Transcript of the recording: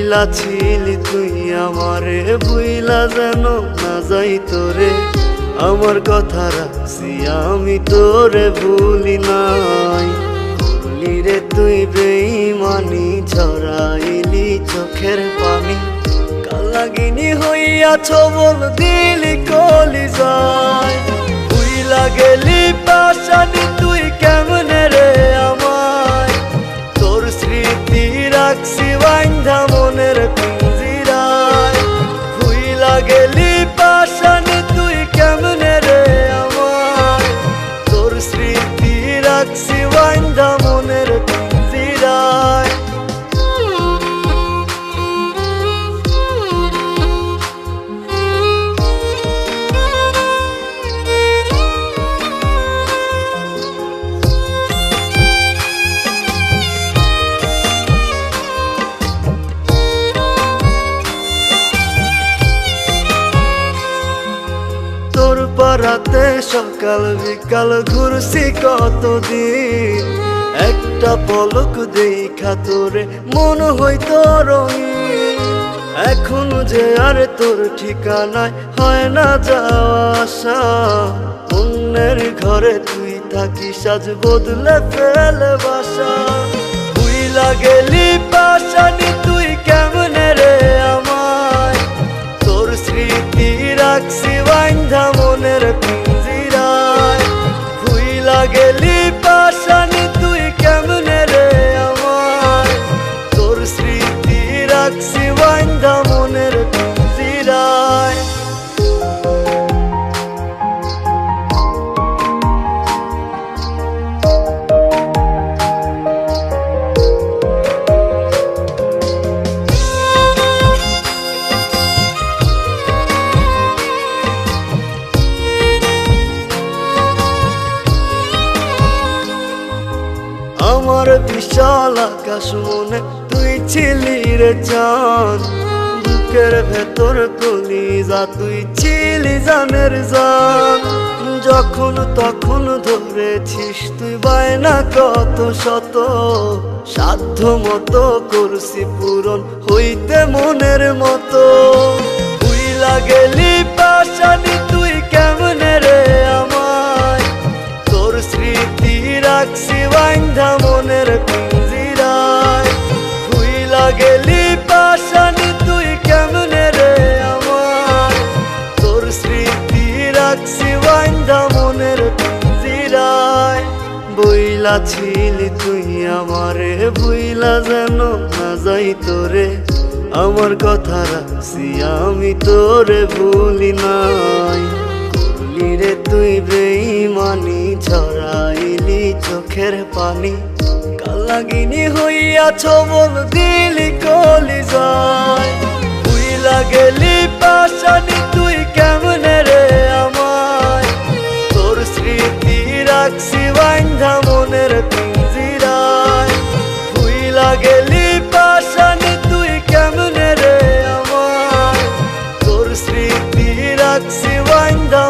বইলা ছিলি তুই আমারে ভুইলা যেন না যাই তোরে, আমার কথা রাখছি আমি তোরে ভুলি নাই। করলি রে তুই বেঈমানি, ছড়াইলি চোখের পানি, কালাগিনী হইয়া ছবল দিলি কলিজায়। ভুইলা গেলি পাশানি তুই কেমনে রে আমায়, তোর স্মৃতি রাখছি বাইন্ধা মনের পিঞ্জিরায়। ভুইলা গেলি পাশানি তুই কেমনে রে আমায়, তোর স্মৃতি রাখছি বাইন্ধা মনের পিঞ্জিরায়। তোর পাড়াতে সকাল বিকাল ঘুরছি কতদিন, একটা পলক দেখা তোরে মন হইতো রঙিন। এখন যে আর তোর ঠিকানায় হয় না যাওয়া আসা, অন্যের ঘরে তুই থাকিস সাজ বদলে ফেলে বাসা। ভুইলা গেলি পাশানি তুই কেমনে রে আমায়, তোর স্মৃতি রাখছি বাইন্ধা মনের পিঞ্জিরায়। ভুইলা গেলি পাশানি তুই কেমনে রে আমায়, তোর স্মৃতি রাখছি বাইন্ধা মনের পিঞ্জিরায়। আমার বিশাল আকাশ মনে তুই ছিলি রে চাঁদ, বুকের ভেতর কলিজা তুই ছিলি জানের জান। যখন তখন ধরেছিস তুই বায়না কত শত, সাধ্য মতো করছি পূরণ হইতে মনের মতো। ভুইলা গেলি পাশানি তুই কেমনে রে আমায়, তোর স্মৃতি রাখছি বাইন্ধা মনের পিঞ্জিরায়। ভুইলা গেলি পাশানি তুই কেমনে রে আমায়, তোর স্মৃতি রাখছি বাইন্ধা মনের পিঞ্জিরায়। বইলা ছিলি তুই আমারে ভুইলা যেন না যাই তোরে, আমার কথা রাখছি আমি তোরে ভুলি নাই। করলি রে তুই বেঈমানি, ছড়াইলি চোখের পানি, কালাগিনী হইয়া ছবল দিলি কলিজায়। ভুইলা গেলি পাশানি তুই কেমনে রে আমায়, তোর স্মৃতি রাখছি বাইন্ধা মনের পিঞ্জিরায়। ভুইলা গেলি পাশানি তুই কেমনে রে আমায়, তোর স্মৃতি রাখছি বাইন্ধা